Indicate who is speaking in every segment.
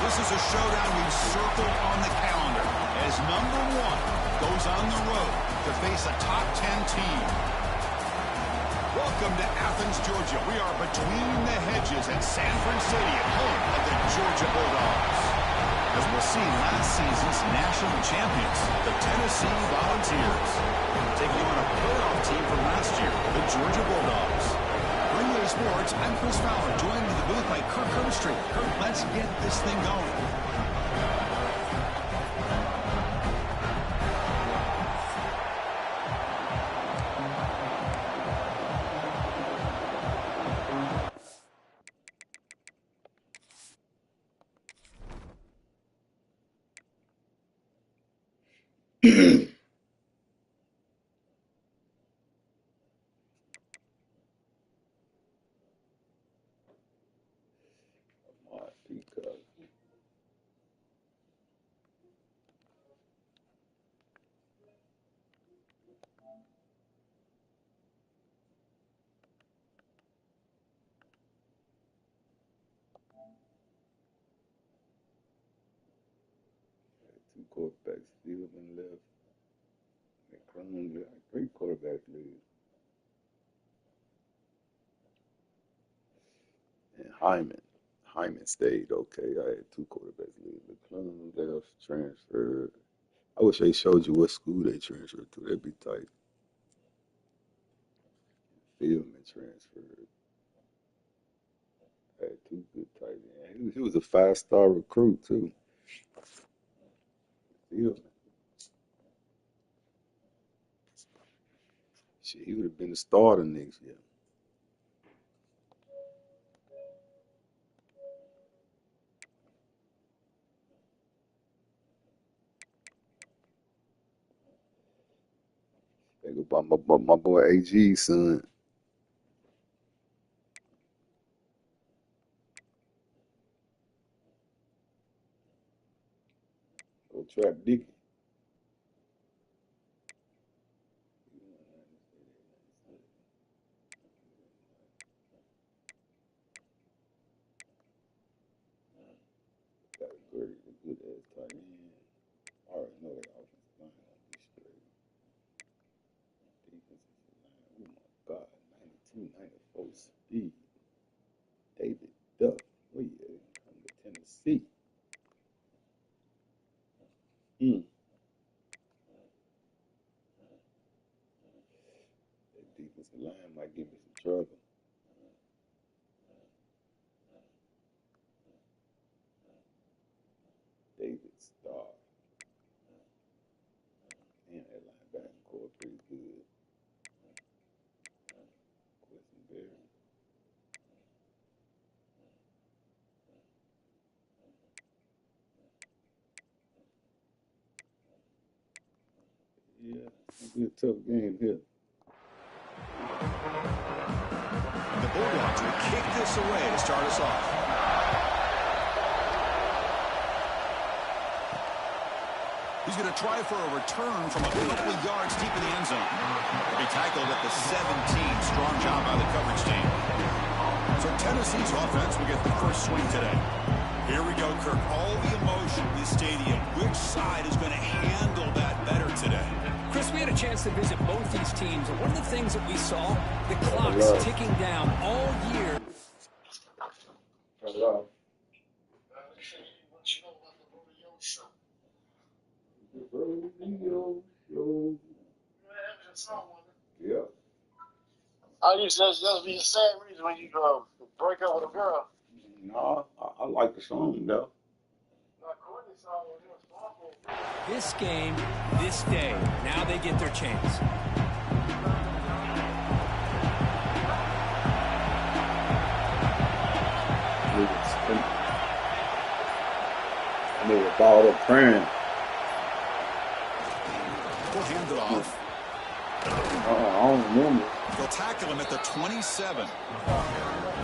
Speaker 1: this is a showdown we've circled on the calendar as number 1 goes on the road to face a top 10 team. Welcome to Athens, Georgia. We are between the hedges at Sanford Stadium, home of the Georgia Bulldogs. As we'll see, last season's national champions, the Tennessee Volunteers, taking on a playoff team from last year, the Georgia Bulldogs. For EA Sports, I'm Chris Fowler, joined in the booth by Kirk Herbstreit. Kirk, let's get this thing going.
Speaker 2: Two quarterbacks, Heisman Level. Great quarterback league. And Hyman stayed okay. I had two quarterbacks league. McClung left, transferred. I wish they showed you what school they transferred to. That'd be tight. Fieldman transferred. I had two good tight ends. He was a 5-star recruit too. Fieldman. Shit, he would have been the starter next year. They go by my boy AG's son. Go trap Dicky. Got a good ass tight end. I already know that offensive line gonna be straight. Defensive line, oh my God, 92, 94 speed. David Duck, where you at? Come to Tennessee. That defensive line might give me some trouble. David Starr. Man, that linebacker core pretty good. Questenberry. Yeah, it'll be a tough game here.
Speaker 1: And the Bulldogs will kick this away to start us off. He's going to try for a return from a couple of yards deep in the end zone. He'll be tackled at the 17. Strong job by the coverage team. So Tennessee's offense will get the first swing today. Here we go, Kirk. All the emotion in this stadium. Which side is going to handle that better today?
Speaker 3: Chris, we had a chance to visit both these teams, and one of the things that we saw, the clock's ticking down all year.
Speaker 2: Hello. Yeah.
Speaker 4: I used to just be the same reason when you break up with a girl.
Speaker 2: No, I like the song though.
Speaker 3: This game, this day, now they get their chance.
Speaker 2: They were balled up praying.
Speaker 1: We'll hand it off.
Speaker 2: I don't remember.
Speaker 1: They'll tackle him at the 27.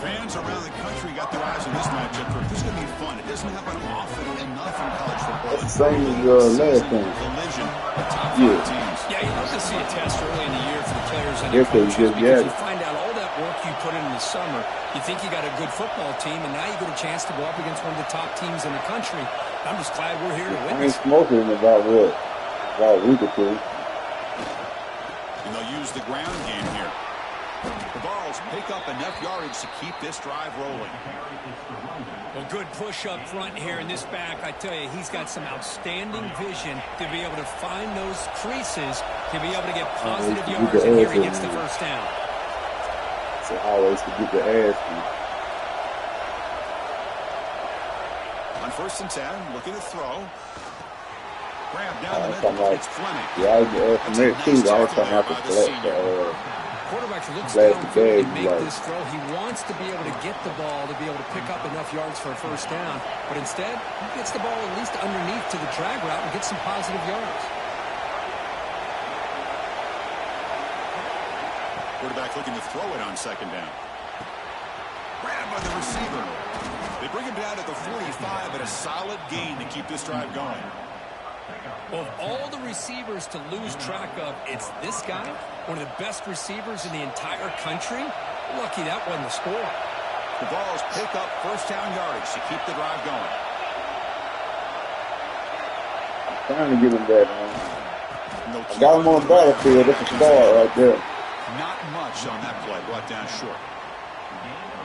Speaker 1: Fans around the country got their eyes on this matchup. This is going to be fun. It doesn't happen often enough in college football.
Speaker 2: That's the same as last time.
Speaker 1: Collision of top
Speaker 3: Yeah,
Speaker 1: five teams.
Speaker 3: you love to see a test early in the year for the players and
Speaker 2: Yeah,
Speaker 3: their coaches
Speaker 2: because
Speaker 3: because you find out all that work you put in the summer. You think you got a good football team, and now you get a chance to go up against one of the top teams in the country. I'm just glad we're here to witness.
Speaker 2: I ain't smoking in about what? About a week or two.
Speaker 1: And they'll use the ground game here. The Vols pick up enough yardage to keep this drive rolling.
Speaker 3: Well, good push up front here in this back. I tell you, he's got some outstanding vision to be able to find those creases, to be able to get positive yards, and here he gets the first down.
Speaker 2: So always to get the ass beat.
Speaker 1: On 1st and 10, looking to throw. Grab down the middle. It's Fleming.
Speaker 2: Yeah, I was from there too. I was talking about the
Speaker 3: Quarterback looks downfield to make this throw. He wants to be able to get the ball to be able to pick up enough yards for a first down. But instead, he gets the ball at least underneath to the drag route and gets some positive yards.
Speaker 1: Quarterback looking to throw it on 2nd down. Grabbed by the receiver. They bring him down at the 45 at a solid gain to keep this drive going.
Speaker 3: Of all the receivers to lose track of, it's this guy, one of the best receivers in the entire country. Lucky that wasn't the score.
Speaker 1: The Vols pick up first down yardage to keep the drive going.
Speaker 2: I'm trying to get him that, man. I got him on the battlefield. That's a star right there.
Speaker 1: Not much on that play, brought down short.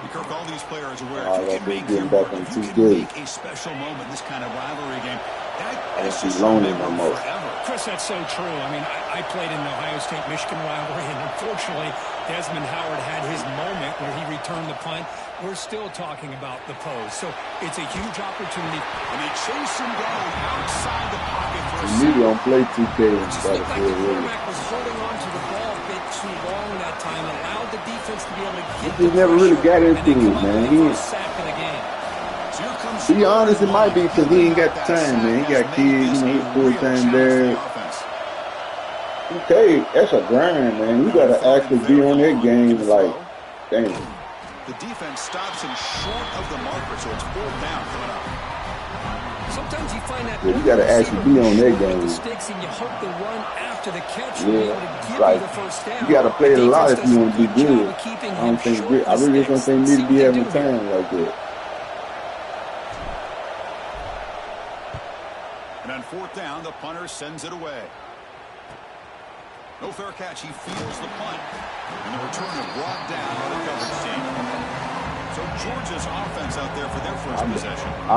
Speaker 1: Kirk, all these players aware
Speaker 2: if
Speaker 1: you can make a special moment in this kind of rivalry game. That's just
Speaker 2: lonely no more.
Speaker 3: Chris, that's so true. I mean, I played in the Ohio State-Michigan rivalry, and unfortunately, Desmond Howard had his moment where he returned the punt. We're still talking about the pose. So it's a huge opportunity.
Speaker 1: And they chase him down outside the pocket for a
Speaker 2: You don't play 2K in
Speaker 3: the battlefield. The quarterback was holding on to the ball a bit too long that time, allowed the defense to be able to get
Speaker 2: He never really got into it, man. To be honest, it might be because he ain't got the time, man. He got kids, he's full-time there. Okay, that's a grind, man. You got to actually be on that game like, damn.
Speaker 1: The defense stops him short of the marker, so it's 4th down coming up.
Speaker 3: Sometimes you find that
Speaker 2: you got to actually be on that game.
Speaker 3: Mistakes and you hope the run after the catch will be able to give you the first down.
Speaker 2: You got to play it a lot if you want to be good. I really don't think need to be having time like that.
Speaker 1: And on 4th down, the punter sends it away. No fair catch. He fields the punt. And the returner brought down by the coverage team. So Georgia's offense out there for their first possession.
Speaker 2: I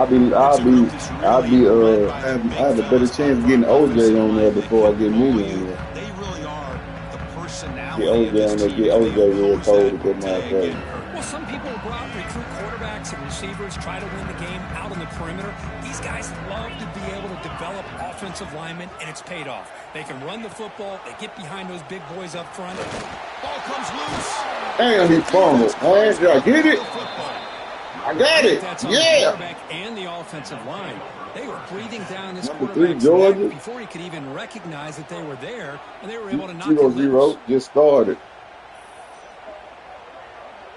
Speaker 2: have a better chance of getting OJ on there before I get me on there.
Speaker 1: They really are the personality.
Speaker 2: Get OJ real cold to put my face.
Speaker 3: Well, some people go out and recruit quarterbacks and receivers, try to win the game out on the perimeter. These guys love to be able to develop offensive linemen, and it's paid off. They can run the football. They get behind those big boys up front.
Speaker 1: Ball comes loose.
Speaker 2: Damn, he fumbled. Man, did I get it? I got it.
Speaker 3: That's on the quarterback and the offensive line. They were breathing down this quarterback's neck before he could even recognize that they were there, and they were able to knock it loose.
Speaker 2: 0-0 just started.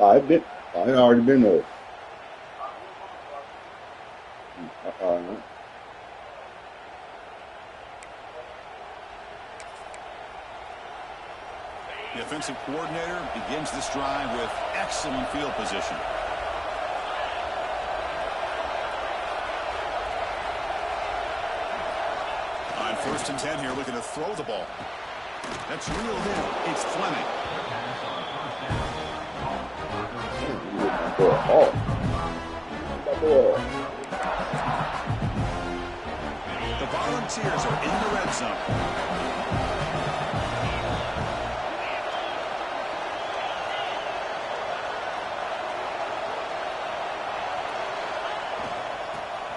Speaker 2: I already been there.
Speaker 1: The offensive coordinator begins this drive with excellent field position. On 1st and 10 here, looking to throw the ball. That's reeled in. It's Fleming. The Volunteers are in the red zone.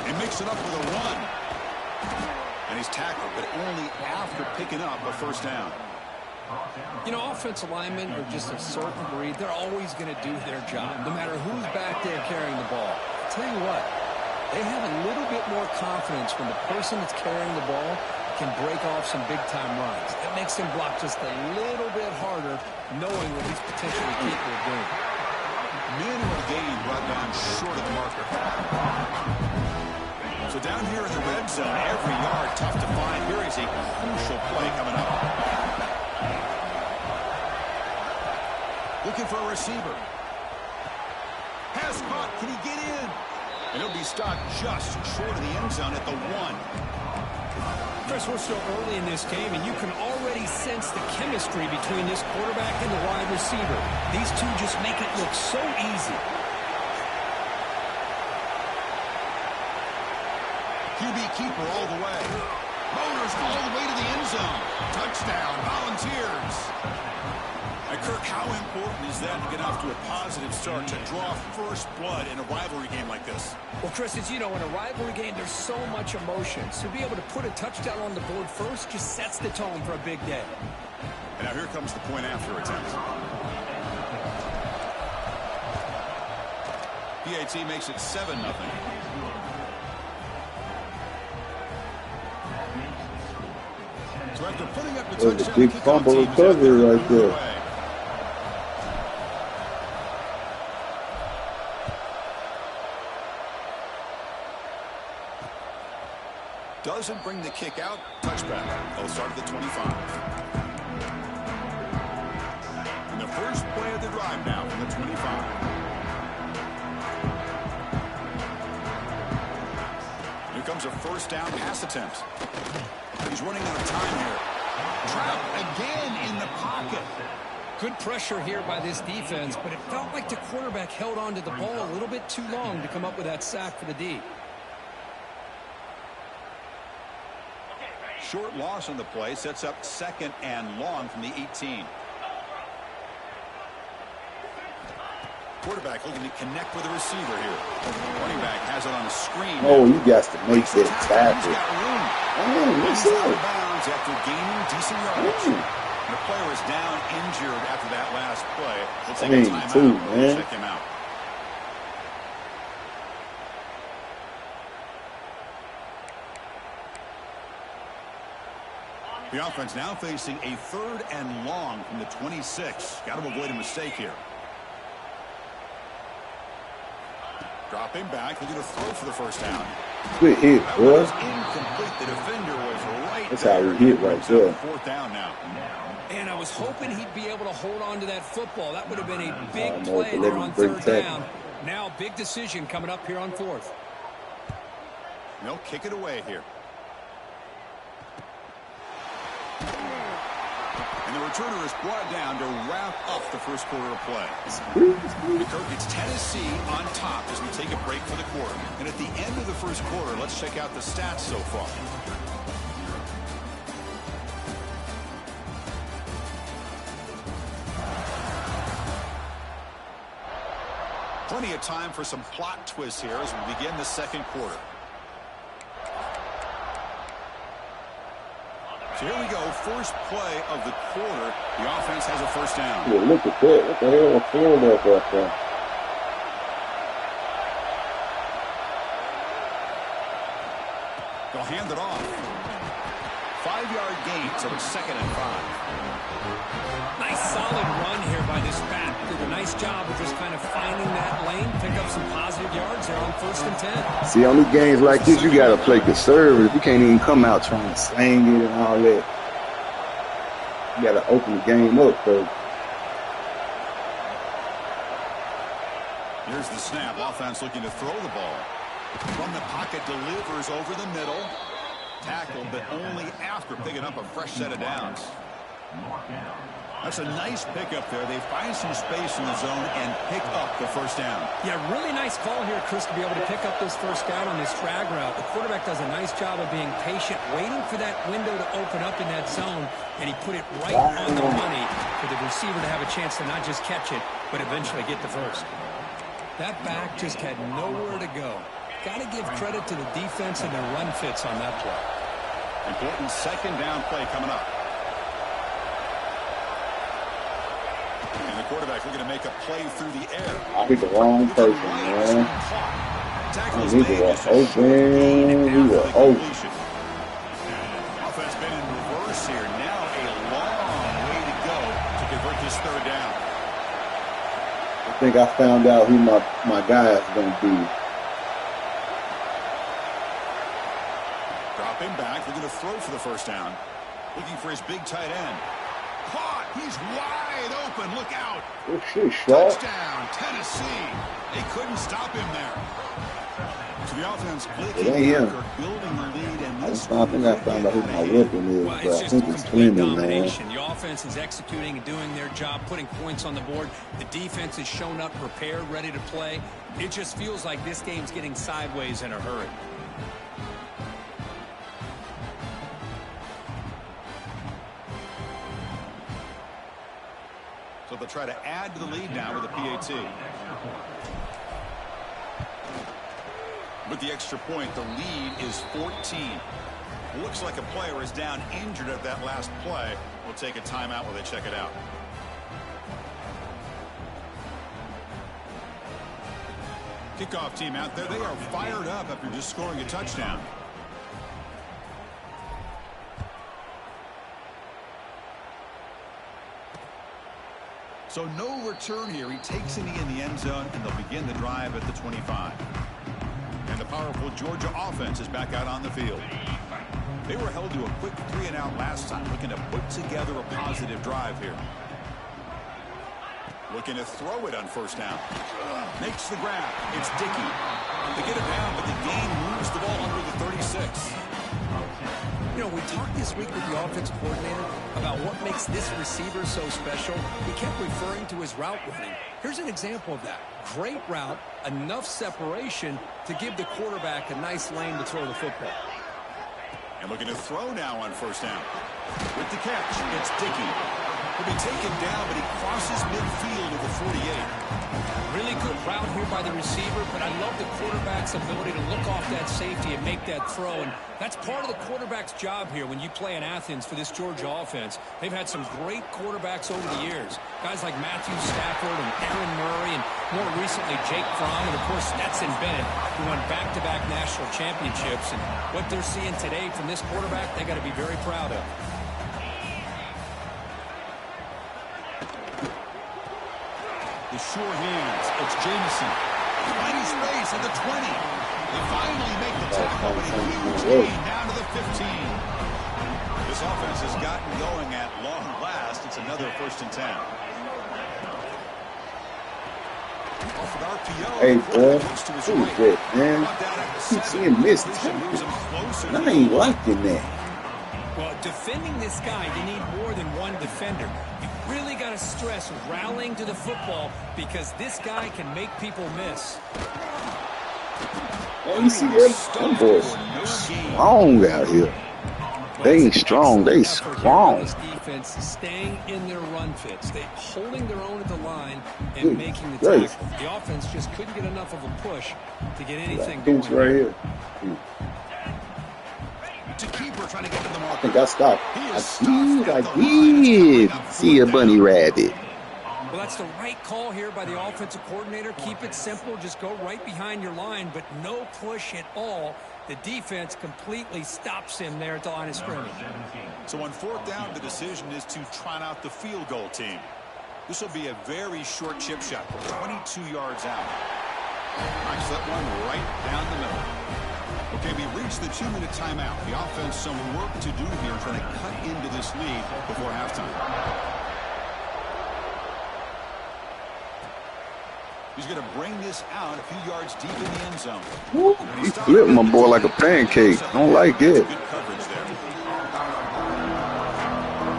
Speaker 1: He makes it up with a run. And he's tackled, but only after picking up a first down.
Speaker 3: You know, offensive linemen are just a certain breed. They're always going to do their job, no matter who's back there carrying the ball. I'll tell you what, they have a little bit more confidence when the person that's carrying the ball can break off some big-time runs. That makes them block just a little bit harder, knowing what he's potentially capable of doing.
Speaker 1: Minimal gain brought down short of the marker. So down here in the red zone, every yard tough to find. Here is a crucial play coming up. Looking for a receiver. Pass caught. Can he get in? And he'll be stopped just short of the end zone at the 1.
Speaker 3: Chris, we're still early in this game, and you can already sense the chemistry between this quarterback and the wide receiver. These two just make it look so easy.
Speaker 1: QB keeper all the way. Motors all the way to the end zone. Touchdown, Volunteers. And Kirk, how important is that to get off to a positive start, to draw first blood in a rivalry game like this?
Speaker 3: Well, Chris, as you know, in a rivalry game, there's so much emotion. So to be able to put a touchdown on the board first just sets the tone for a big day.
Speaker 1: And now here comes the point after attempt. PAT makes it 7-0. So after putting up the touchdown,
Speaker 2: There's a big fumble recovery right there.
Speaker 1: Doesn't bring the kick out. Touchback. They'll start at the 25. And the first play of the drive now from the 25. Here comes a first down pass attempt. He's running out of time here. Trapped again in the pocket.
Speaker 3: Good pressure here by this defense, but it felt like the quarterback held on to the ball a little bit too long to come up with that sack for the D.
Speaker 1: Short loss on the play sets up 2nd and long from the 18. Quarterback looking to connect with the receiver here. Running back has it on a screen.
Speaker 2: Oh, you got to make that tackle.
Speaker 1: He's out of bounds after gaining decent yardage. The player is down injured after that last play. We'll take a timeout and check him out. The offense now facing a 3rd and long from the 26. Got to avoid a mistake here. Dropping back, looking to throw for the first down.
Speaker 2: Good hit, boy.
Speaker 1: Incomplete. The defender was right.
Speaker 2: That's how he hit right there.
Speaker 1: 4th down now.
Speaker 3: And I was hoping he'd be able to hold on to that football. That would have been a big play there on 3rd down. Now, big decision coming up here on 4th.
Speaker 1: They'll kick it away here. And the returner is brought down to wrap up the first quarter of play. Kirk, it's Tennessee on top as we take a break for the quarter. And at the end of the first quarter, let's check out the stats so far. Plenty of time for some plot twists here as we begin the second quarter. So here we go, first play of the quarter. The offense has a first down.
Speaker 2: Yeah, look at that. What the hell was throwing that right there?
Speaker 1: They'll hand it off. 5-yard gain, so it's 2nd and 5.
Speaker 3: Nice solid run here by this back. Did a nice job of just kind of finding that lane, pick up some positive yards there on 1st and 10.
Speaker 2: See, on these games like this, you got to play conservative. You can't even come out trying to slang it and all that. You got to open the game up, though.
Speaker 1: Here's the snap. Offense looking to throw the ball. From the pocket, delivers over the middle. Tackled, but only after picking up a fresh set of downs. That's a nice pickup there. They find some space in the zone and pick up the first down.
Speaker 3: Yeah, really nice call here, Chris, to be able to pick up this first down on this drag route. The quarterback does a nice job of being patient, waiting for that window to open up in that zone, and he put it right on the money for the receiver to have a chance to not just catch it, but eventually get the first. That back just had nowhere to go. Got to give credit to the defense and their run fits on that play.
Speaker 1: Important second down play coming up. And the quarterback looking to make a play through the air.
Speaker 2: I hit the wrong person, man. We were open. We were open.
Speaker 1: Offense been in reverse here. Now a long way to go to convert this 3rd down.
Speaker 2: I think I found out who my guy is going to be.
Speaker 1: Dropping back, looking to throw for the first down. Looking for his big tight end. Caught. He's wide open. Look out.
Speaker 2: Oh, shit, shot.
Speaker 1: Touchdown, Tennessee. They couldn't stop him there. So the offense
Speaker 2: It ain't him.
Speaker 1: building the lead, and this
Speaker 2: I think I found out who my weapon is,
Speaker 3: Well,
Speaker 2: but
Speaker 3: it's
Speaker 2: I
Speaker 3: just
Speaker 2: think it's
Speaker 3: complete
Speaker 2: Fleming, man.
Speaker 3: domination. The offense is executing and doing their job, putting points on the board. The defense has shown up prepared, ready to play. It just feels like this game's getting sideways in a hurry.
Speaker 1: So they'll try to add to the lead now with a PAT. With the extra point, the lead is 14. Looks like a player is down injured at that last play. We'll take a timeout while they check it out. Kickoff team out there. They are fired up after just scoring a touchdown. So no return here. He takes it in the end zone, and they'll begin the drive at the 25. And the powerful Georgia offense is back out on the field. They were held to a quick 3-and-out last time, looking to put together a positive drive here. Looking to throw it on first down. Makes the grab. It's Dickey. They get it down, but the gain moves the ball under the 36.
Speaker 3: You know, we talked this week with the offensive coordinator about what makes this receiver so special. He kept referring to his route running. Here's an example of that. Great route, enough separation to give the quarterback a nice lane to throw the football.
Speaker 1: And looking to throw now on first down. With the catch, it's Dickey. He'll be taken down, but he crosses midfield at the 48.
Speaker 3: Really good route here by the receiver, but I love the quarterback's ability to look off that safety and make that throw. And that's part of the quarterback's job here when you play in Athens for this Georgia offense. They've had some great quarterbacks over the years. Guys like Matthew Stafford and Aaron Murray, and more recently Jake Fromm, and of course Stetson Bennett, who won back-to-back national championships. And what they're seeing today from this quarterback, they got to be very proud of.
Speaker 1: The sure hands. It's Jamison. Finding space at the 20. They finally make the tackle, but a huge gain down to the 15. This offense has gotten going at long last. It's another 1st and 10. Off an RPO.
Speaker 2: Hey, boy.
Speaker 1: Who's
Speaker 2: that, man? Keep seeing missed tackles. I ain't liking that.
Speaker 3: Well, defending this guy, you need more than one defender. You really got to stress rallying to the football because this guy can make people miss.
Speaker 2: Oh, you see that? Them boys strong out here. They ain't strong. They strong.
Speaker 3: This defense is staying in their run fits. They holding their own at the line and making the tackle. The offense just couldn't get enough of a push to get anything going.
Speaker 2: Right here.
Speaker 1: To keeper trying to get to the mark.
Speaker 2: I think I stopped. I did see a bunny rabbit.
Speaker 3: Well, that's the right call here by the offensive coordinator. Keep it simple. Just go right behind your line, but no push at all. The defense completely stops him there at the line of scrimmage.
Speaker 1: So on 4th down, the decision is to trot out the field goal team. This will be a very short chip shot, 22 yards out. Knocks that one right down the middle. Okay, we reached the 2-minute timeout. The offense some work to do here trying to cut into this lead before halftime. He's going to bring this out a few yards deep in the end zone.
Speaker 2: He flipped my boy like a pancake. I don't like it.
Speaker 1: Good coverage there.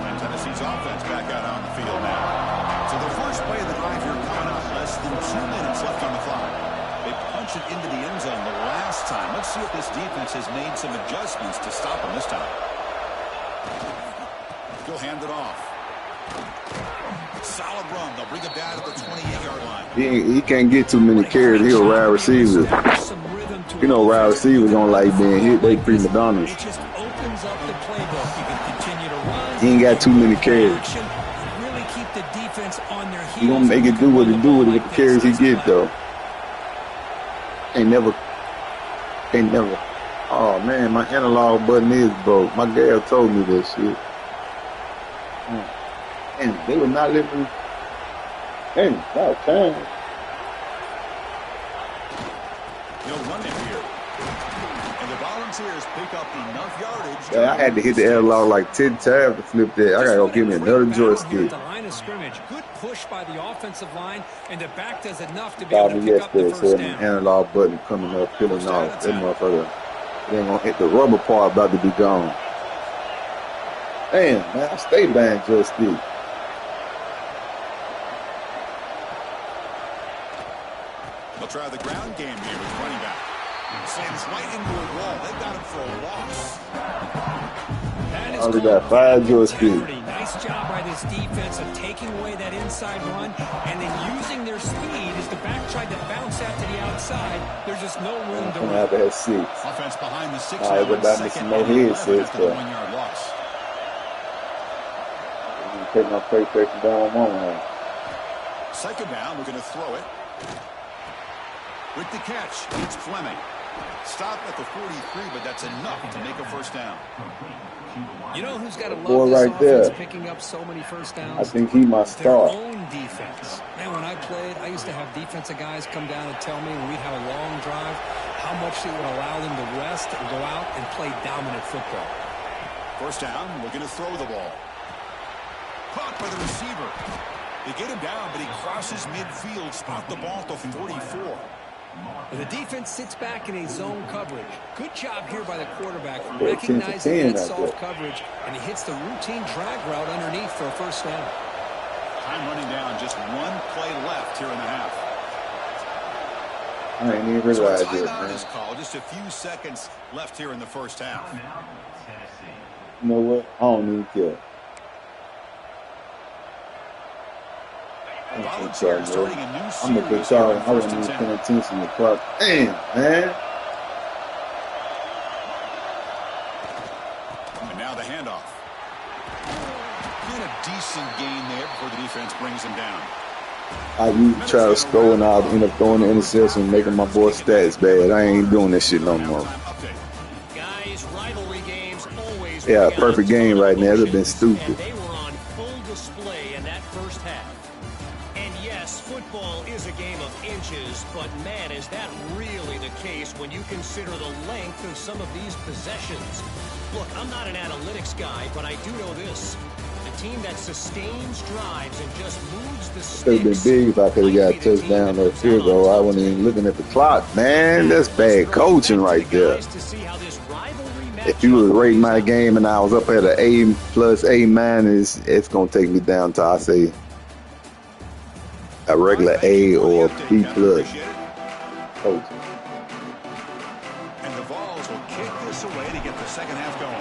Speaker 1: And Tennessee's offense back out on the field now. So the first play of the drive here coming up, less than 2 minutes left on the clock. They punch it into the end zone the last time. Let's see if this defense has made some adjustments to stop him this time. He'll hand it off. Solid run. They'll bring it down to the 28-yard line.
Speaker 2: He can't get too many carries. He'll ride receivers. You know, wide receivers don't like being hit. They prima donnas.
Speaker 3: It just opens up the playbook. You can continue to run.
Speaker 2: He ain't got too many carries.
Speaker 3: Really keep the defense on their heels.
Speaker 2: He gonna make it do what it do with the carries he get though. Ain't never. Oh man, my analog button is broke. My gal told me that shit. And they were not living. And about time.
Speaker 1: He'll run it here. And the Volunteers pick up enough yardage.
Speaker 2: Yeah, I had to hit the airlock like 10 times to flip that. I gotta go give me another joystick.
Speaker 3: The line of scrimmage, good push by the offensive line, and the back does enough to be
Speaker 2: Called
Speaker 3: able to
Speaker 2: me
Speaker 3: pick up the
Speaker 2: yesterday,
Speaker 3: first
Speaker 2: said my
Speaker 3: down.
Speaker 2: analog button coming up, peeling off. That motherfucker, it ain't gonna hit the rubber part, about to be gone. Damn, man, I stay buying joystick.
Speaker 1: They'll try the ground game here with running back. Sends right into a wall. They've got him for a loss.
Speaker 3: That is
Speaker 2: Only got 5 joysticks.
Speaker 3: Nice job by this defense of taking away that inside run and then using their speed as the back tried to bounce out to the outside. There's just no room to
Speaker 2: I'm gonna
Speaker 3: run.
Speaker 2: have to have 6.
Speaker 1: Offense behind the 6.
Speaker 2: All right, what about me some more heads, so
Speaker 1: after the 1-yard loss.
Speaker 2: I'm gonna take my PlayStation down on my hand.
Speaker 1: Second down, we're going to throw it. With the catch, it's Fleming. Stop at the 43, but that's enough to make a first down.
Speaker 3: You know who's got to
Speaker 2: Boy
Speaker 3: love this
Speaker 2: right there.
Speaker 3: offense picking up so many first downs?
Speaker 2: I think he my
Speaker 3: Their
Speaker 2: star.
Speaker 3: own defense. Man, when I played, I used to have defensive guys come down and tell me when we'd have a long drive how much it would allow them to rest and go out and play dominant football.
Speaker 1: First down, looking to throw the ball. Caught by the receiver. They get him down, but he crosses midfield, spot the ball at the 44.
Speaker 3: And the defense sits back in a zone coverage. Good job here by the quarterback,
Speaker 2: 13 for
Speaker 3: recognizing
Speaker 2: 10
Speaker 3: that
Speaker 2: out
Speaker 3: soft
Speaker 2: there.
Speaker 3: coverage, and he hits the routine drag route underneath for a first down.
Speaker 1: Time running down, just one play left here in the half.
Speaker 2: I ain't even
Speaker 1: So a
Speaker 2: realized it,
Speaker 1: timeout
Speaker 2: man.
Speaker 1: is called, just a few seconds left here in the first half.
Speaker 2: You know what? I don't even care.
Speaker 1: Volunteers starting a new
Speaker 2: I'm a big
Speaker 1: series
Speaker 2: sorry.
Speaker 1: here
Speaker 2: I
Speaker 1: in
Speaker 2: wasn't
Speaker 1: first
Speaker 2: even
Speaker 1: and
Speaker 2: paying
Speaker 1: 10.
Speaker 2: attention to the clock. Damn, man.
Speaker 1: And now the handoff. Been a decent gain there before the defense brings him down.
Speaker 2: I usually try to score and I'll end up throwing the interception and making my boy stats bad. I ain't doing this shit no more.
Speaker 5: Guys, rivalry games always
Speaker 2: Yeah,
Speaker 5: bring
Speaker 2: perfect
Speaker 5: out a ton
Speaker 2: game
Speaker 5: of
Speaker 2: right now. It'd have been
Speaker 5: emotions,
Speaker 2: stupid.
Speaker 5: and they were on full display in that first half. And yes, football is a game of inches, but man, is that really the case when you consider the length of some of these possessions. Look, I'm not an analytics guy, but I do know this. The team that sustains drives and just moves the
Speaker 2: It would have
Speaker 5: sticks
Speaker 2: been big if I could have got a touchdown or a field goal. I wasn't even looking at the clock. Man, that's bad coaching right there. If you was rating my game and I was up at an A plus, A minus, it's going to take me down to, I say, a regular A or B plus coaching.
Speaker 1: And the Vols will kick this away to get the second half going.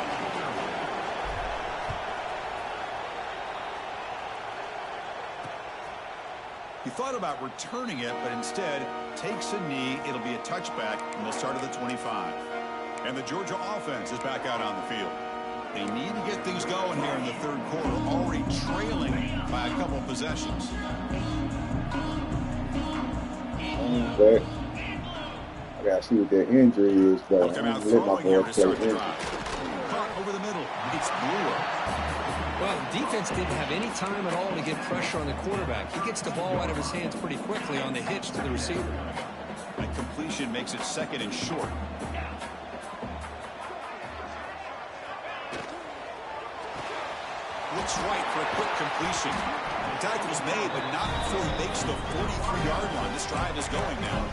Speaker 1: He thought about returning it, but instead takes a knee. It'll be a touchback, and they'll start at the 25. And the Georgia offense is back out on the field. They need to get things going here in the third quarter, already trailing by a couple possessions.
Speaker 2: Back. I got to see what their injury is, though.
Speaker 1: Come
Speaker 2: I'm
Speaker 1: out
Speaker 2: going to let my
Speaker 1: throwing here
Speaker 2: boy
Speaker 1: to
Speaker 2: play
Speaker 1: start the
Speaker 2: injury.
Speaker 1: drive. Caught over the middle. It's Brewer.
Speaker 3: Well, the defense didn't have any time at all to get pressure on the quarterback. He gets the ball out of his hands pretty quickly on the hitch to the receiver.
Speaker 1: That completion makes it second and short. Looks right for a quick completion. The tackle was made, but not before he makes the 43-yard line. This drive is going now.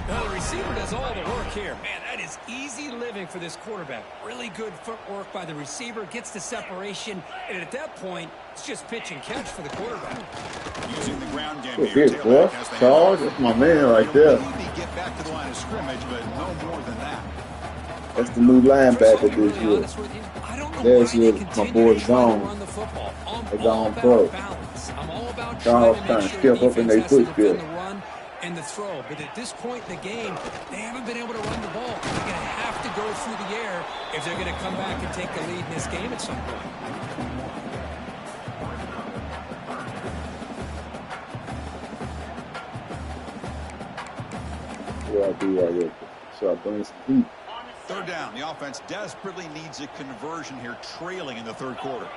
Speaker 3: Now the receiver does all the work here. Man, that is easy living for this quarterback. Really good footwork by the receiver, gets the separation, and at that point, it's just pitch and catch for the quarterback.
Speaker 1: Using the ground game
Speaker 2: What's
Speaker 1: here.
Speaker 2: this, boy? Charge? That's my man right there.
Speaker 1: Maybe get back to the line of scrimmage, but no more than that.
Speaker 2: That's the new linebacker this year. There's my boy Gone. They gone pro. Charles trying to step up in their footsteps.
Speaker 3: And the throw, but at this point in the game, they haven't been able to run the ball. They're going to have to go through the air if they're going to come back and take the lead in this game at some point.
Speaker 2: What do I do right here? So I bring some heat.
Speaker 1: Third down. The offense desperately needs a conversion here, trailing in the third quarter.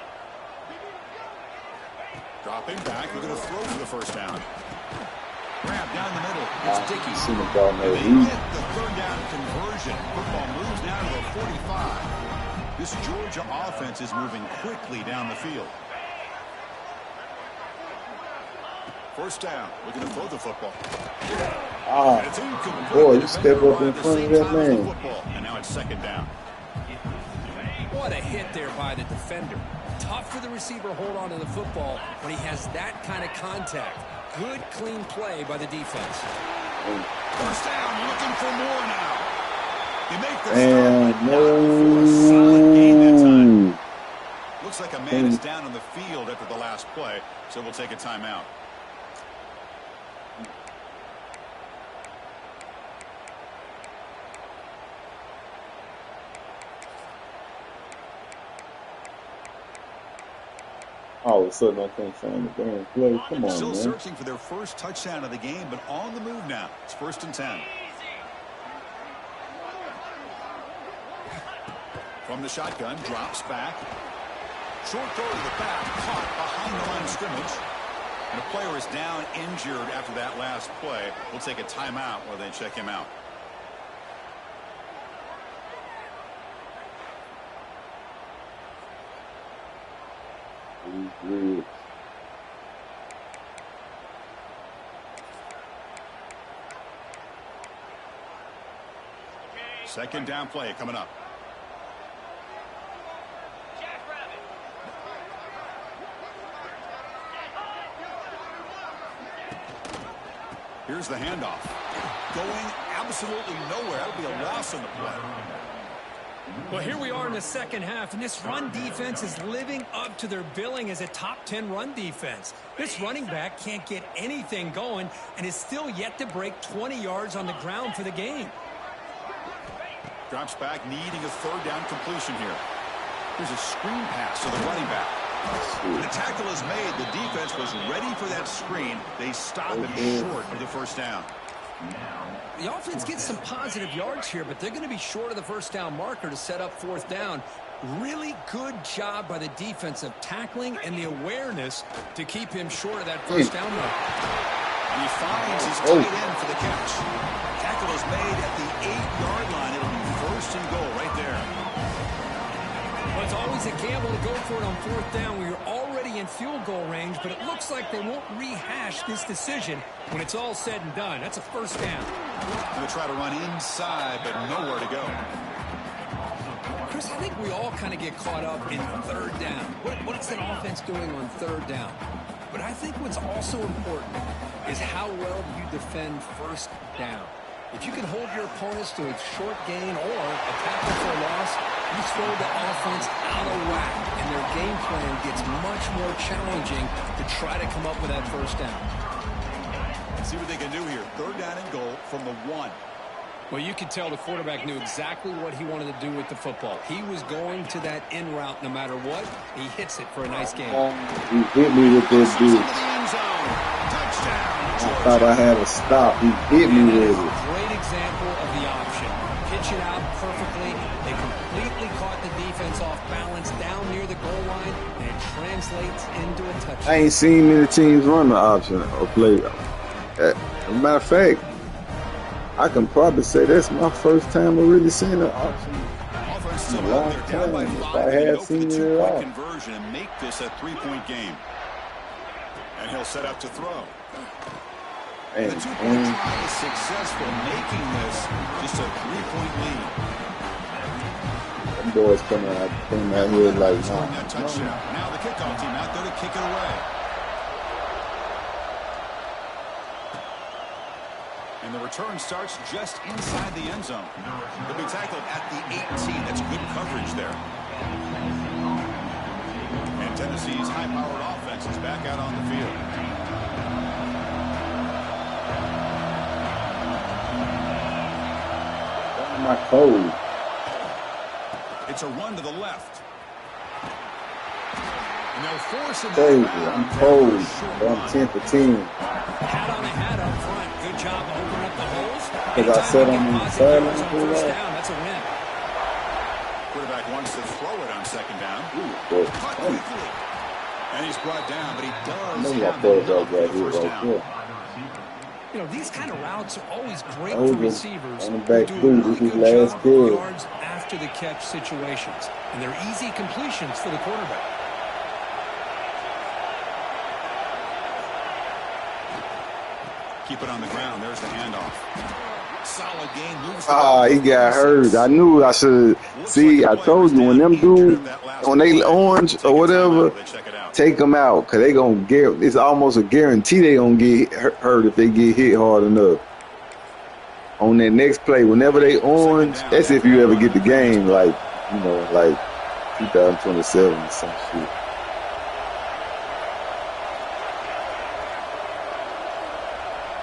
Speaker 1: Dropping back. We're going to throw for the first down. grab down the middle. It's Dickey.
Speaker 2: See the ball
Speaker 1: They
Speaker 2: made.
Speaker 1: get the third down conversion. Football moves down to the 45. This Georgia offense is moving quickly down the field. First down. Looking to throw the football.
Speaker 2: Ah, boy, you step up in front of that man.
Speaker 1: And now it's second down.
Speaker 3: What a hit there by the defender. Tough for the receiver to hold on to the football when he has that kind of contact. Good, clean play by the defense.
Speaker 1: First down, looking for more now. You make the
Speaker 2: And
Speaker 1: start, but not for a solid gain that time. Looks like a man is down on the field after the last play, so we'll take a timeout.
Speaker 2: All of a sudden, I can't find the damn play. Come on,
Speaker 1: Still
Speaker 2: man.
Speaker 1: searching for their first touchdown of the game, but on the move now. It's 1st and 10. From the shotgun, drops back. Short throw to the back, caught behind the line of scrimmage. And a player is down injured after that last play. We'll take a timeout while they check him out.
Speaker 2: Weird.
Speaker 1: Second down play coming up. Here's the handoff. Going absolutely nowhere. That'll be a loss on the play.
Speaker 3: Well, here we are in the second half, and this run defense is living up to their billing as a top 10 run defense. This running back can't get anything going and is still yet to break 20 yards on the ground for the game.
Speaker 1: Drops back, needing a third down completion here. Here's a screen pass to the running back. The tackle is made. The defense was ready for that screen. They stop him short of the first down.
Speaker 3: The offense gets some positive yards here, but they're going to be short of the first down marker to set up fourth down. Really good job by the defense of tackling and the awareness to keep him short of that first down marker.
Speaker 1: And he finds his tight end for the catch. Tackle is made at the 8-yard line. It'll be 1st and goal right there.
Speaker 3: Well, it's always a gamble to go for it on fourth down where you're already in field goal range, but it looks like they won't rehash this decision when it's all said and done. That's a first down.
Speaker 1: Going to try to run inside, but nowhere to go.
Speaker 3: Chris, I think we all kind of get caught up in third down. What's that offense doing on third down? But I think what's also important is how well you defend first down. If you can hold your opponents to a short gain or a tackle for a loss, you throw the offense out of whack, and their game plan gets much more challenging to try to come up with that first down.
Speaker 1: Let's see what they can do here. Third down and goal from the 1.
Speaker 3: Well, you could tell the quarterback knew exactly what he wanted to do with the football. He was going to that in route no matter what. He hits it for a nice game.
Speaker 2: He hit me with this dude. I thought I had a stop. He hit me with it.
Speaker 3: Great example of the option. Pitch it out perfectly. They completely caught the defense off balance down near the goal line, and it translates into a touchdown.
Speaker 2: I ain't seen many teams run the option or play. As a matter of fact, I can probably say that's my first time of really seeing the option.
Speaker 1: Offense still out there, down by 5. They go for the 2-point conversion and make this a 3-point game. And he'll set up to throw. And the 2-point try is successful, making this just a 3-point lead.
Speaker 2: Them boys coming out here like,
Speaker 1: touchdown. Now the kickoff team out there to kick it away. And the return starts just inside the end zone. He'll be tackled at the 18. That's good coverage there. And Tennessee's high-powered offense is back out on the field.
Speaker 2: my code.
Speaker 1: It's a run to the left. And they'll force him.
Speaker 2: Crazy. I'm cold. I'm 10 for 10.
Speaker 3: Hat on a hat up front. Good job opening up the holes.
Speaker 2: Because I said I'm in the sideline for that.
Speaker 3: That's a win.
Speaker 1: Quarterback wants to throw it on second down.
Speaker 2: Caught
Speaker 1: quickly. And he's brought down, but he does
Speaker 2: Maybe
Speaker 1: have
Speaker 2: I thought
Speaker 1: enough
Speaker 2: about
Speaker 1: for the
Speaker 2: that
Speaker 1: first
Speaker 2: right
Speaker 1: down.
Speaker 2: here.
Speaker 3: You know, these kind of routes are always great
Speaker 2: Oh,
Speaker 3: for receivers
Speaker 2: on the
Speaker 3: who
Speaker 2: back
Speaker 3: do a
Speaker 2: through.
Speaker 3: really
Speaker 2: This is
Speaker 3: good
Speaker 2: last
Speaker 3: job of
Speaker 2: kid.
Speaker 3: yards after the catch situations. And they're easy completions for the quarterback.
Speaker 1: Keep it on the ground. There's the handoff. Solid game. Moves
Speaker 2: He got hurt. I knew I should. See, I told you, when them dudes, when they orange or whatever, take them out. Because they going to get, it's almost a guarantee they going to get hurt if they get hit hard enough. On that next play, whenever they orange, that's if you ever get the game, like, you know, like 2027 or some shit.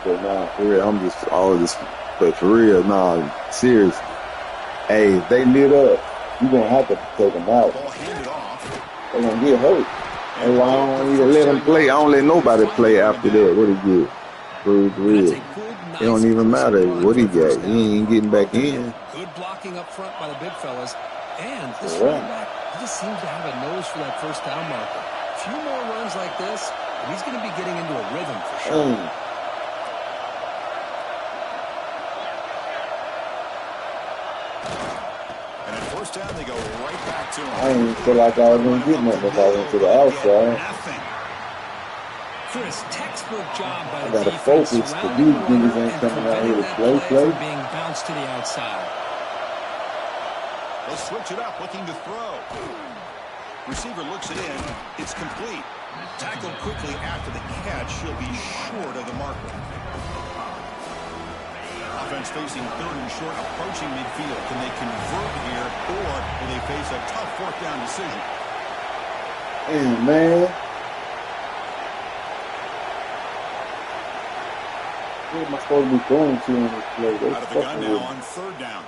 Speaker 2: But nah, for real, I'm just all this. But for real, nah, seriously. Hey, if they lit up, you gonna have to take them out. They're gonna get hurt. That's why I don't even let them play. I don't let nobody play after that. What he get? For real. It don't even matter what he got. He ain't getting back in.
Speaker 3: Good blocking up front by the big fellas. And this running back, he just seems to have a nose for that first down marker. A few more runs like this, and he's going to be getting into a rhythm for sure.
Speaker 1: Down, they go right back to him.
Speaker 2: I didn't feel like I was going to get nothing if I went to the outside.
Speaker 3: Chris, textbook job by
Speaker 2: I
Speaker 3: the
Speaker 2: got to
Speaker 3: defense
Speaker 2: focus because these niggas ain't coming out here to play.
Speaker 3: Being bounced to the outside.
Speaker 1: They'll switch it up, looking to throw. Receiver looks it in. It's complete. Tackled quickly after the catch. She'll be short of the marker. Offense facing third and short, approaching midfield. Can they convert here, or will they face a tough fourth down decision?
Speaker 2: Hey, man. What am I supposed to be going to in this play?
Speaker 1: Out of the gun now on third down.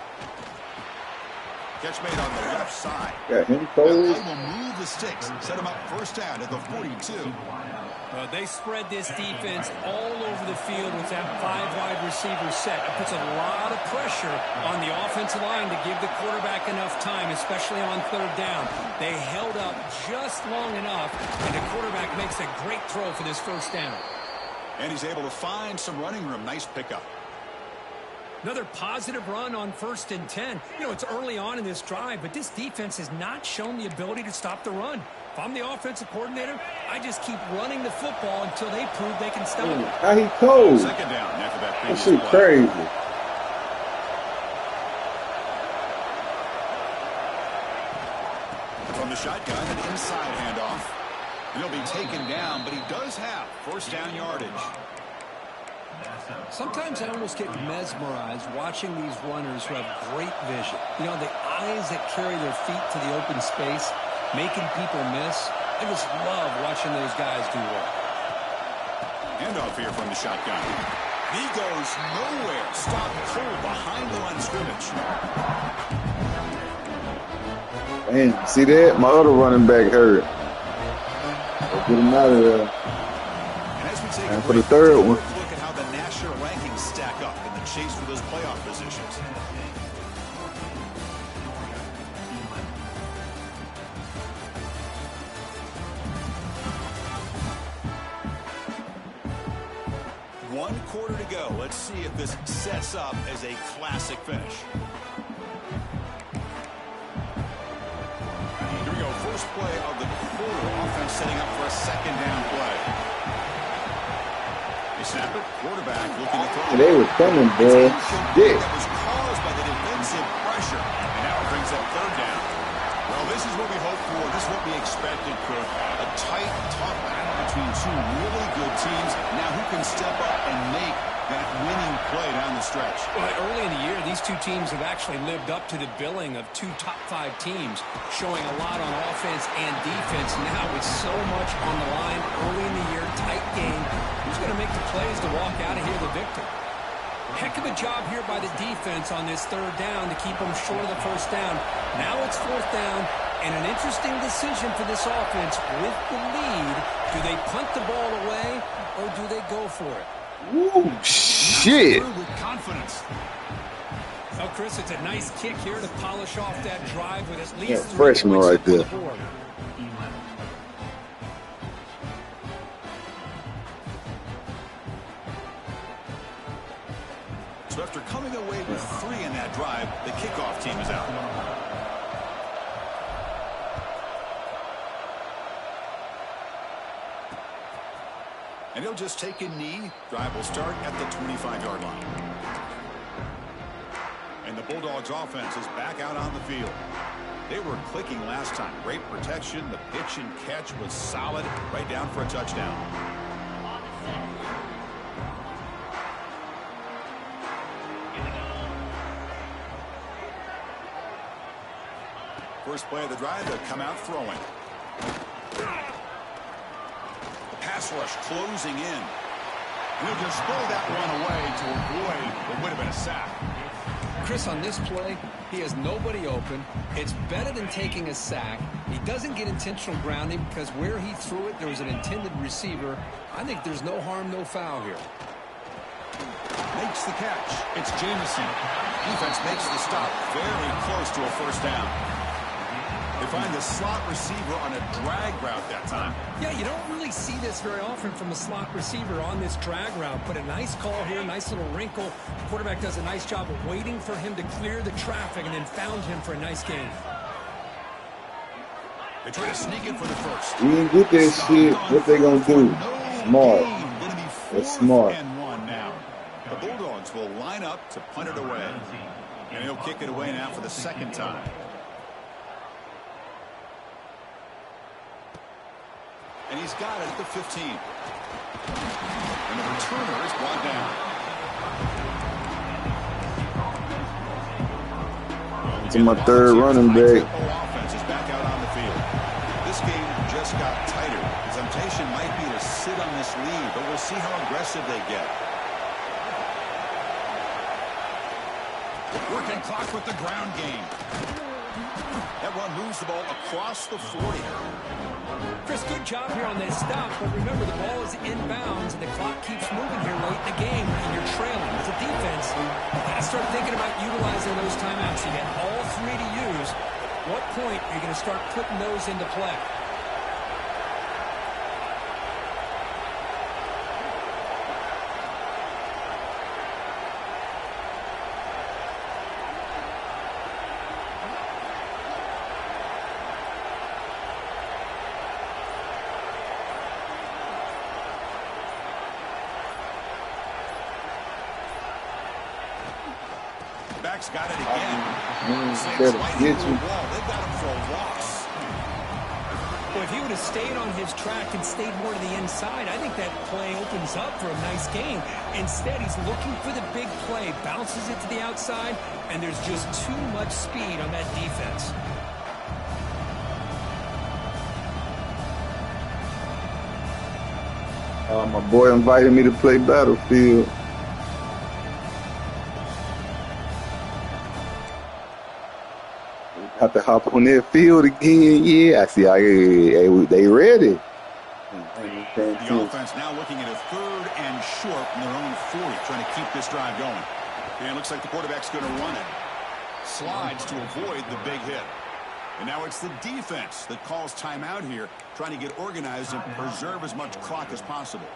Speaker 1: Catch made on the left side.
Speaker 2: Got him cold.
Speaker 1: Will move the sticks. Set him up first down at the 42.
Speaker 3: They spread this defense all over the field with that 5-wide receiver set. It puts a lot of pressure on the offensive line to give the quarterback enough time, especially on third down. They held up just long enough, and the quarterback makes a great throw for this first down.
Speaker 1: And he's able to find some running room. Nice pickup.
Speaker 3: Another positive run on 1st and 10. You know, it's early on in this drive, but this defense has not shown the ability to stop the run. If I'm the offensive coordinator, I just keep running the football until they prove they can stop it.
Speaker 2: How he cold?
Speaker 1: Second down after that previous
Speaker 2: shit
Speaker 1: play.
Speaker 2: crazy.
Speaker 1: From the shotgun, an inside handoff. He'll be taken down, but he does have first down yardage.
Speaker 3: Sometimes I almost get mesmerized watching these runners who have great vision. You know, the eyes that carry their feet to the open space, making people miss. I just love watching those guys do work.
Speaker 1: Handoff here from the shotgun. He goes nowhere. Stop cold behind the line of scrimmage.
Speaker 2: Man, see that? My other running back hurt. Get him out of there. And for the third one.
Speaker 1: Look at how the national rankings stack up in the chase for those playoff positions. One quarter to go. Let's see if this sets up as a classic finish. Here we go. First play of the quarter. Offense setting up for a second down play. They snap it. Quarterback looking to throw.
Speaker 2: They were coming, boy. Shit.
Speaker 1: That was caused by the defensive pressure. And now it brings up third down. Well, this is what we hope for. This is what we expected, Kirk. A tight, tough battle between two really good teams. Now who can step up and make that winning play down the stretch?
Speaker 3: Well, early in the year, these two teams have actually lived up to the billing of two top 5 teams, showing a lot on offense and defense. Now with so much on the line early in the year, tight game, who's going to make the plays to walk out of here the victor? Heck of a job here by the defense on this third down to keep them short of the first down. Now it's fourth down, and an interesting decision for this offense with the lead. Do they punt the ball away, or do they go for it?
Speaker 2: Ooh, shit.
Speaker 1: With confidence.
Speaker 3: Oh, Chris, it's a nice kick here to polish off that drive with at least 3
Speaker 2: freshman
Speaker 3: points
Speaker 2: right
Speaker 3: up on the
Speaker 2: there.
Speaker 3: board.
Speaker 1: So after coming away with 3 in that drive, the kickoff team is out. And he'll just take a knee. Drive will start at the 25-yard line. And the Bulldogs offense is back out on the field. They were clicking last time. Great protection. The pitch and catch was solid. Right down for a touchdown. First play of the drive, they'll come out throwing. Pass rush closing in. And he'll just throw that one away to avoid what would have been a sack.
Speaker 3: Chris, on this play, he has nobody open. It's better than taking a sack. He doesn't get intentional grounding because where he threw it, there was an intended receiver. I think there's no harm, no foul here.
Speaker 1: Makes the catch. It's Jamison. Defense makes the stop. Very close to a first down. They find the slot receiver on a drag route that time.
Speaker 3: Yeah, you don't really see this very often from a slot receiver on this drag route, but a nice call here, nice little wrinkle. The quarterback does a nice job of waiting for him to clear the traffic and then found him for a nice gain.
Speaker 1: They try to sneak in for the first.
Speaker 2: You didn't get that shit. What they gonna do? Smart. That's smart.
Speaker 1: And 1 now. The Bulldogs will line up to punt it away. And he'll kick it away now for the second time. And he's got it at the 15. And the returner is brought down.
Speaker 2: To my third running back.
Speaker 1: Offense is back out on the field. This game just got tighter. The temptation might be to sit on this lead, but we'll see how aggressive they get. Working clock with the ground game. That one moves the ball across the 40.
Speaker 3: Chris, good job here on this stop, but remember the ball is inbounds and the clock keeps moving here late in the game and you're trailing. As a defense, you got to start thinking about utilizing those timeouts. You got all 3 to use. What point are you going to start putting those into play?
Speaker 1: Back's got it again.
Speaker 2: They've got him
Speaker 1: for a loss.
Speaker 3: Well, if he would have stayed on his track and stayed more to the inside, I think that play opens up for a nice game. Instead, he's looking for the big play, bounces it to the outside, and there's just too much speed on that defense.
Speaker 2: My boy invited me to play Battlefield. Have to hop on that field again. Yeah, I see. They ready.
Speaker 1: The offense now looking at a 3rd and short from their own 40, trying to keep this drive going. And it looks like the quarterback's going to run it. Slides to avoid the big hit. And now it's the defense that calls timeout here, trying to get organized and preserve as much clock as possible.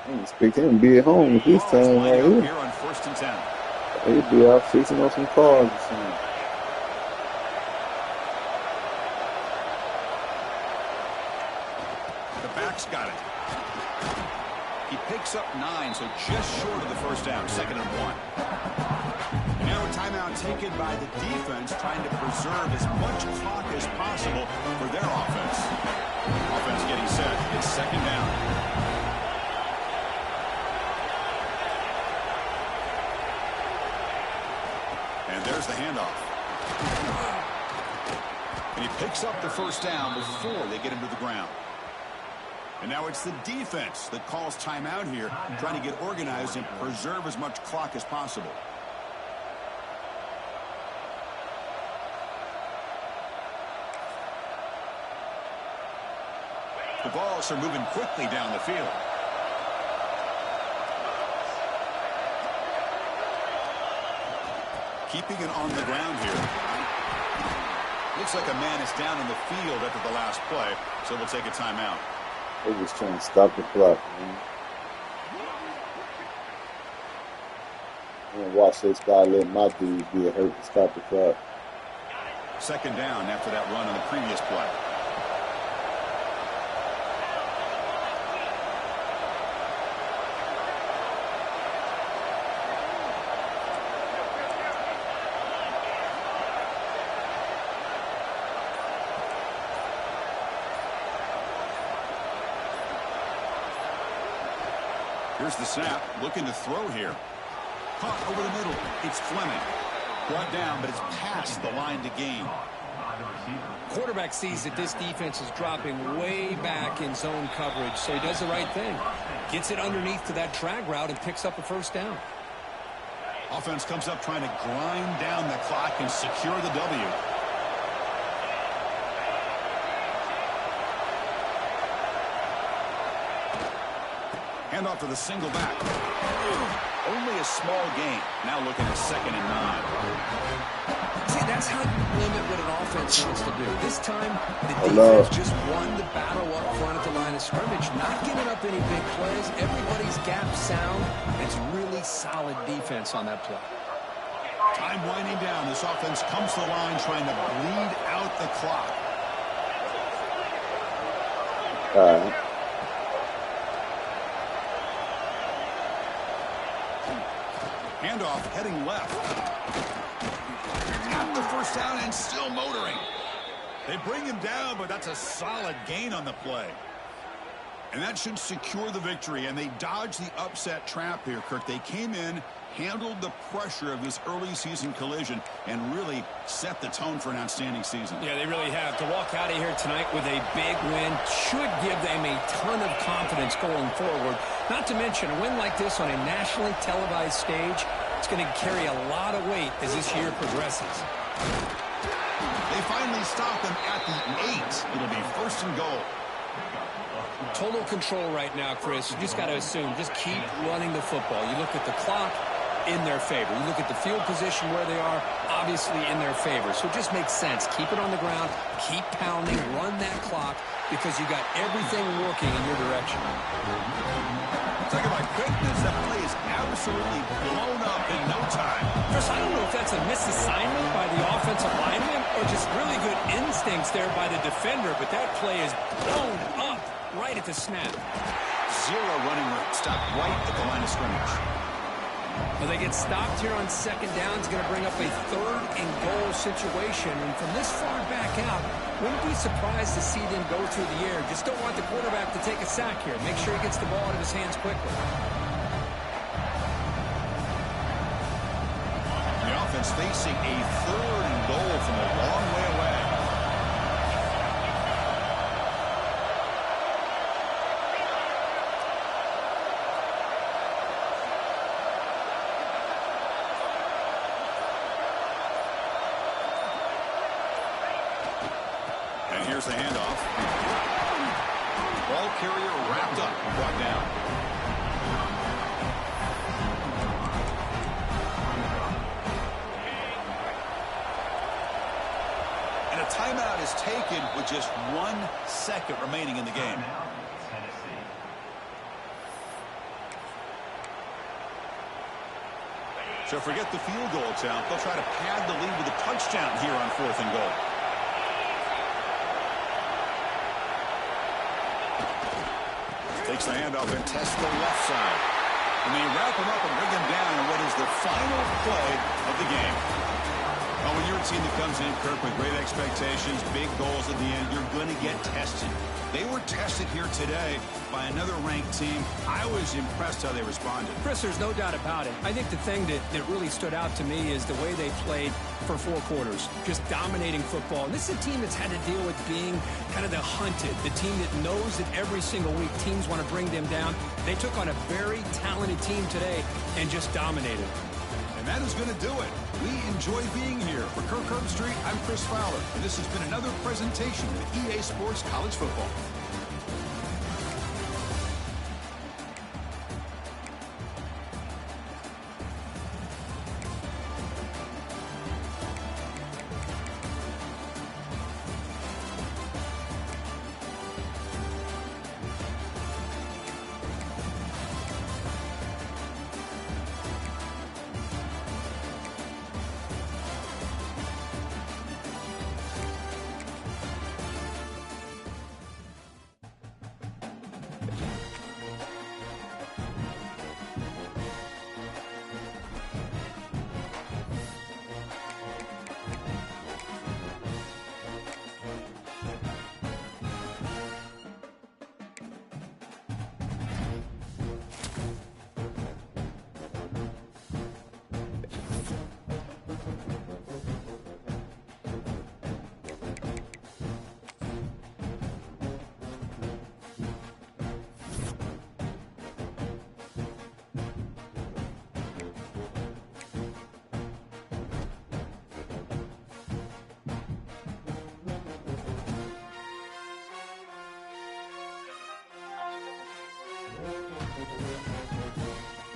Speaker 2: I expect him to be at home at this time right here.
Speaker 1: Here on 1st and 10.
Speaker 2: He'll be out fixing up some cars or something.
Speaker 1: Got it. He picks up 9, so just short of the first down, 2nd and 1. Now a timeout taken by the defense, trying to preserve as much clock as possible for their offense. Offense getting set. It's 2nd down. And there's the handoff. And he picks up the first down before they get him to the ground. And now it's the defense that calls timeout here, trying to get organized and preserve as much clock as possible. The balls are moving quickly down the field. Keeping it on the ground here. Looks like a man is down in the field after the last play, so we'll take a timeout.
Speaker 2: They're just trying to stop the clock, man. I'm gonna watch this guy let my dude get hurt to stop the clock.
Speaker 1: Second down after that run on the previous play. Here's the snap, looking to throw here. Caught over the middle. It's Fleming. Brought down, but it's past the line to gain.
Speaker 3: Quarterback sees that this defense is dropping way back in zone coverage, so he does the right thing. Gets it underneath to that drag route and picks up a first down.
Speaker 1: Offense comes up trying to grind down the clock and secure the W. Handoff to the single back. Only a small gain. Now looking at 2nd and 9.
Speaker 3: See, that's how you limit what an offense wants to do. This time, the defense just won the battle up front at the line of scrimmage, not giving up any big plays. Everybody's gap sound. It's really solid defense on that play.
Speaker 1: Time winding down. This offense comes to the line trying to bleed out the clock. Handoff heading left. Got the first down and still motoring. They bring him down, but that's a solid gain on the play. And that should secure the victory, and they dodged the upset trap here, Kirk. They came in, handled the pressure of this early season collision, and really set the tone for an outstanding season.
Speaker 3: Yeah, they really have. To walk out of here tonight with a big win should give them a ton of confidence going forward. Not to mention, a win like this on a nationally televised stage, it's going to carry a lot of weight as this year progresses.
Speaker 1: They finally stop them at the 8. It'll be 1st and goal.
Speaker 3: Total control right now, Chris. You just got to assume, just keep running the football. You look at the clock, in their favor. You look at the field position where they are, obviously in their favor. So it just makes sense. Keep it on the ground, keep pounding, run that clock, because you got everything working in your direction.
Speaker 1: Talk about quickness, that play is absolutely blown up in no time.
Speaker 3: Chris, I don't know if that's a misassignment by the offensive lineman or just really good instincts there by the defender, but that play is blown up right at the snap.
Speaker 1: Zero running room. Stop right at the line of scrimmage.
Speaker 3: Well, they get stopped here on 2nd down. It's going to bring up a 3rd and goal situation. And from this far back out, wouldn't be surprised to see them go through the air. Just don't want the quarterback to take a sack here. Make sure he gets the ball out of his hands quickly.
Speaker 1: The offense facing a 3rd and goal from a long way away. And here's the handoff. Ball carrier wrapped up and brought down. And a timeout is taken with just 1 second remaining in the game. So forget the field goal attempt. They'll try to pad the lead with a touchdown here on 4th and goal. Takes the handoff and tests the left side. And they wrap him up and bring him down in what is the final play of the game. Oh, when you're a team that comes in, Kirk, with great expectations, big goals at the end, you're going to get tested. They were tested here today by another ranked team. I was impressed how they responded.
Speaker 3: Chris, there's no doubt about it. I think the thing that really stood out to me is the way they played for 4 quarters, just dominating football. And this is a team that's had to deal with being kind of the hunted, the team that knows that every single week teams want to bring them down. They took on a very talented team today and just dominated.
Speaker 1: And that is going to do it. We enjoy being here. For Kirk Herbstreit, I'm Chris Fowler, and this has been another presentation of EA Sports College Football.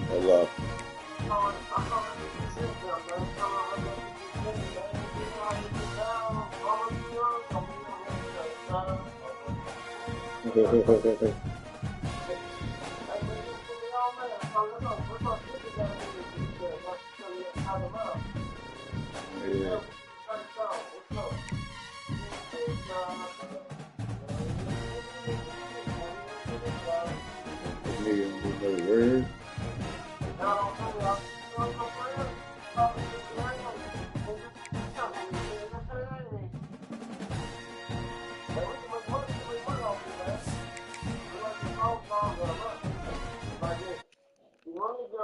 Speaker 2: Hello. Yeah. Nigga, no word.